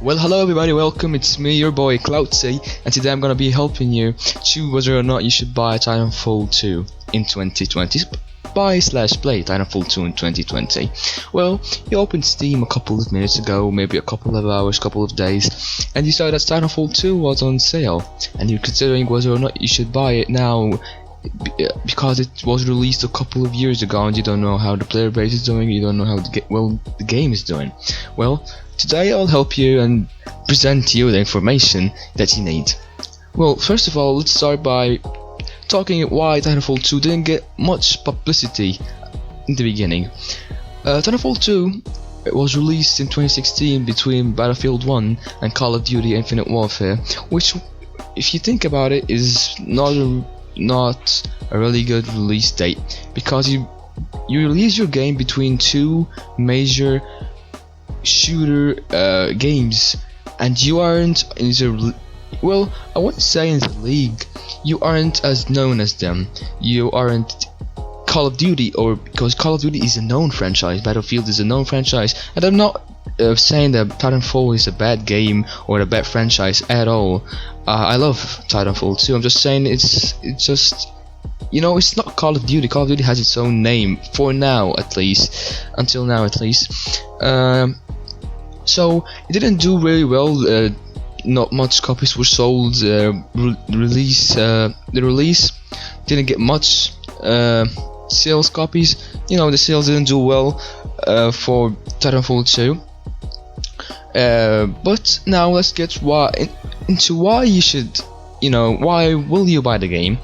Well, hello everybody, welcome, it's me, your boy Cloudsy, and today I'm gonna be helping you choose whether or not you should buy Titanfall 2 in 2020. Buy/play Titanfall 2 in 2020. Well, you opened Steam a couple of minutes ago, maybe a couple of hours, couple of days, and you saw that Titanfall 2 was on sale, and you're considering whether or not you should buy it now because it was released a couple of years ago and you don't know how the player base is doing, you don't know how the game is doing. Well, today I'll help you and present you the information that you need. Well, first of all, let's start by talking why Titanfall 2 didn't get much publicity in the beginning. Titanfall 2 was released in 2016 between Battlefield 1 and Call of Duty Infinite Warfare, which, if you think about it, is not a really good release date, because you release your game between two major shooter games, and you aren't in the I wouldn't say in the league, you aren't as known as them. You aren't Call of Duty, or because Call of Duty is a known franchise, Battlefield is a known franchise, and I'm not saying that Titanfall is a bad game or a bad franchise at all. I love Titanfall 2. I'm just saying it's just, you know, it's not Call of Duty. Call of Duty has its own name for now, at least, until now at least. So it didn't do really well. Not much copies were sold. The release didn't get much sales copies. You know, the sales didn't do well for Titanfall 2. But now let's get into why you should, why will you buy the game?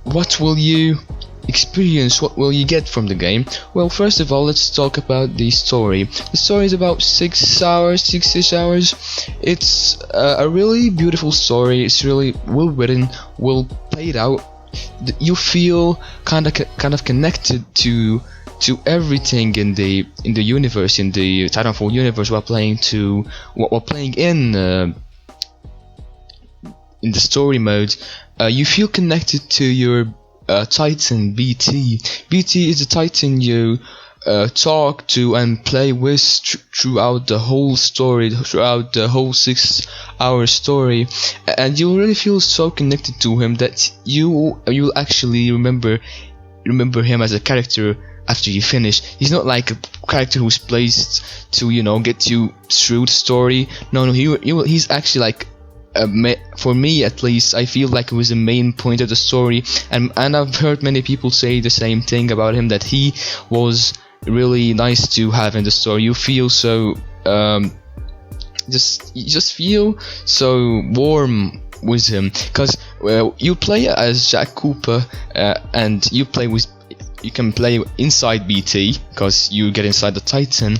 What will you experience? What will you get from the game? Well, first of all, let's talk about the story. The story is about 6 hours, 6ish hours. It's a really beautiful story. It's really well written, well played out. You feel kind of connected to everything in the universe, in the Titanfall universe, while playing in the story mode. You feel connected to your Titan BT. BT is the Titan you talk to and play with throughout the whole story, throughout the whole 6-hour story, and you really feel so connected to him that you'll actually remember him as a character after you finish. He's not like a character who's placed to get you through the story. No, he's actually like, for me at least, I feel like it was the main point of the story, and I've heard many people say the same thing about him, that he was really nice to have in the story. You feel so you just feel so warm with him, because you play as Jack Cooper, and you can play inside BT because you get inside the Titan.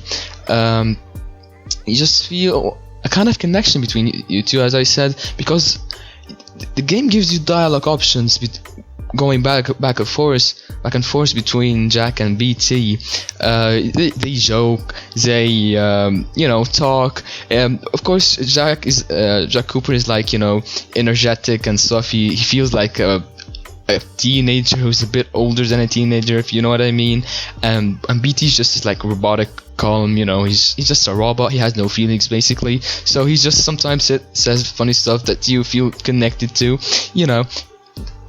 You just feel a kind of connection between you two, as I said, because the game gives you dialogue options going back and forth between Jack and BT. They joke, they talk. Of course, Jack Cooper is like, energetic and stuff. He feels like a teenager who's a bit older than a teenager, if you know what I mean. And BT's just like robotic, calm. He's just a robot. He has no feelings, basically. So he just sometimes says funny stuff that you feel connected to.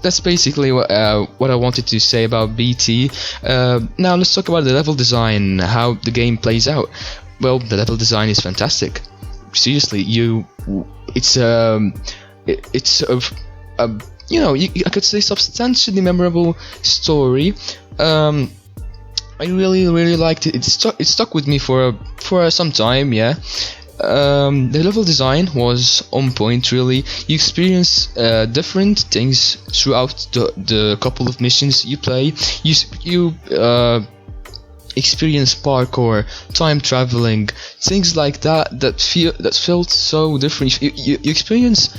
That's basically what I wanted to say about BT. Now let's talk about the level design, how the game plays out. Well, the level design is fantastic. Seriously, I could say substantially memorable story. I really liked it. It stuck with me for some time. Yeah. The level design was on point, really. You experience different things throughout the couple of missions you play. You experience parkour, time traveling, things like that felt so different. You experience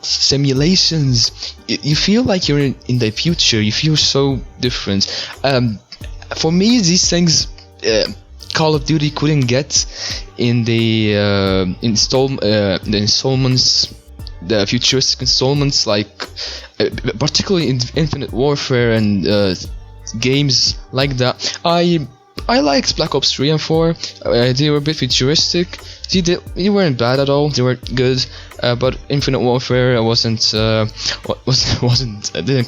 simulations. You feel like you're in the future. You feel so different. For me, these things Call of Duty couldn't get in the installments, the futuristic installments, like particularly in Infinite Warfare and games like that. I I liked Black Ops 3 and 4. They were a bit futuristic. They weren't bad at all. They were good. But Infinite Warfare didn't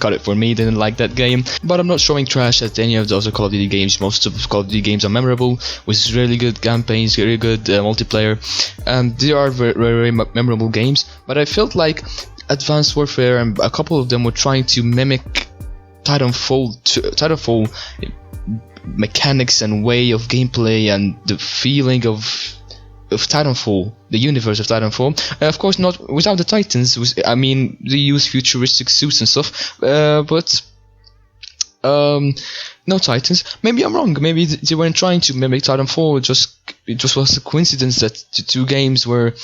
cut it for me. Didn't like that game. But I'm not showing trash at any of those Call of Duty games. Most of Call of Duty games are memorable, with really good campaigns, really good multiplayer, and they are very memorable games. But I felt like Advanced Warfare and a couple of them were trying to mimic Titanfall mechanics and way of gameplay and the feeling of Titanfall, the universe of Titanfall. Of course, not without the Titans. I mean, they use futuristic suits and stuff, but no Titans. Maybe I'm wrong. Maybe they weren't trying to mimic Titanfall. It just was a coincidence that the two games were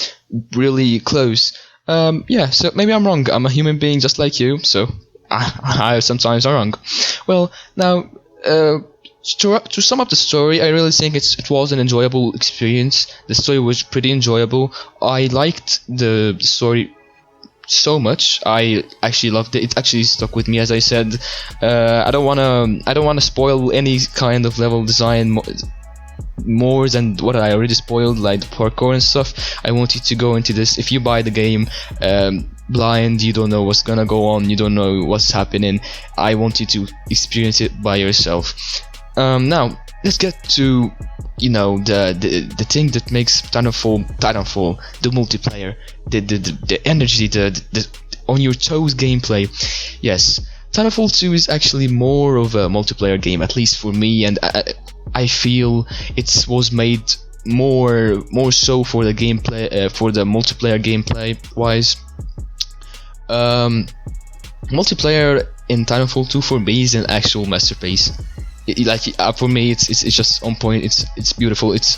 really close. Yeah, so maybe I'm wrong. I'm a human being just like you, so I sometimes are wrong. Well, now, to sum up the story, I really think it was an enjoyable experience. The story was pretty enjoyable. I liked the story so much. I actually loved it. It actually stuck with me, as I said. I don't wanna spoil any kind of level design more than what I already spoiled, like the parkour and stuff. I want you to go into this. If you buy the game blind, you don't know what's gonna go on, you don't know what's happening. I want you to experience it by yourself. Now let's get to the thing that makes Titanfall, the multiplayer, the energy, the on your toes gameplay. Yes, Titanfall 2 is actually more of a multiplayer game, at least for me, and I feel it was made more so for the gameplay, for the multiplayer gameplay wise. Multiplayer in Titanfall 2 for me is an actual masterpiece. For me, it's just on point. It's beautiful. It's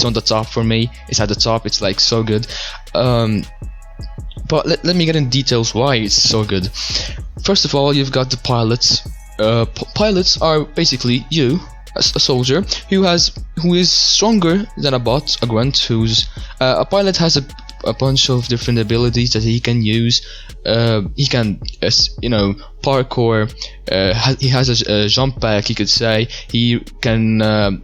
on the top for me. It's at the top. It's like so good. But let me get in details why it's so good. First of all, you've got the pilots. Pilots are basically you, a soldier who is stronger than a bot, a grunt. A pilot has a bunch of different abilities that he can use. He can, parkour. He has a jump pack, you could say. He can run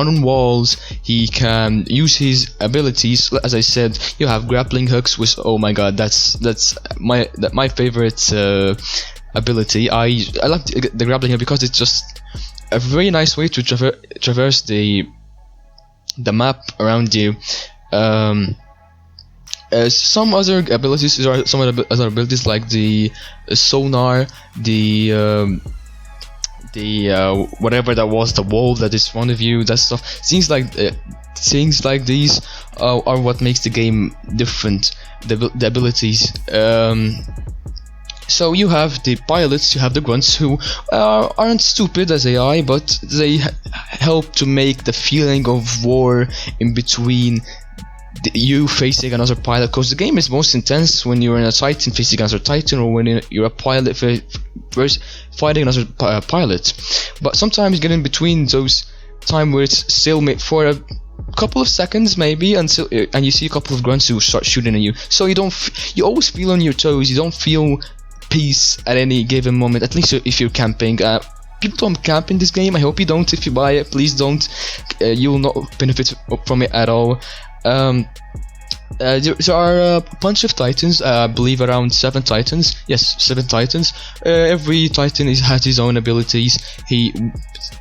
on walls. He can use his abilities. As I said, you have grappling hooks, which, oh my god, that's my favorite ability. I like the grappling hook because it's just a very nice way to traverse the map around you. Some other abilities like the sonar, the whatever that was, the wall that is in front of you, that stuff. Things like these are what makes the game different. The abilities. So you have the pilots, you have the grunts, who aren't stupid as AI, but they help to make the feeling of war in between you facing another pilot, because the game is most intense when you're in a Titan facing another Titan, or when you're a pilot fighting another pilot. But sometimes you get in between those time where it's stalemate for a couple of seconds maybe, and you see a couple of grunts who start shooting at you. So you always feel on your toes. You don't feel peace at any given moment, at least if you're camping. People don't camp in this game. I hope you don't. If you buy it, please don't. You will not benefit from it at all. There are a bunch of Titans, I believe around 7 Titans. Yes, 7 Titans. Every Titan has his own abilities.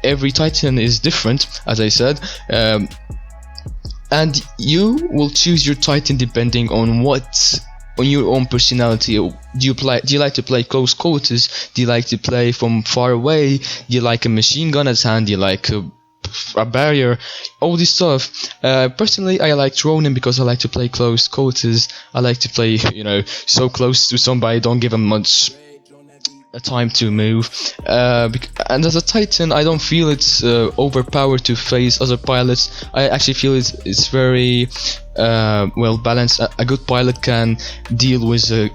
Every Titan is different, as I said. And you will choose your Titan depending on your own personality. Do you like to play close quarters? Do you like to play from far away? Do you like a machine gun at hand? Do you like a barrier? All this stuff. Personally, I like Ronin because I like to play close quarters. I like to play, so close to somebody, don't give them much time to move. And as a Titan, I don't feel it's overpowered to face other pilots. I actually feel it's very well balanced. A good pilot can deal with a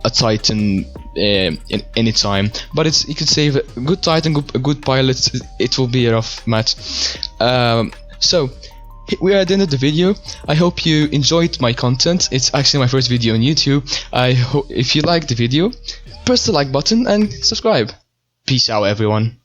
Titan in any time, but you could say a good Titan, a good pilot, it will be a rough match. So we are at the end of the video. I hope you enjoyed my content. It's actually my first video on YouTube. I hope if you liked the video, press the like button and subscribe. Peace out, everyone.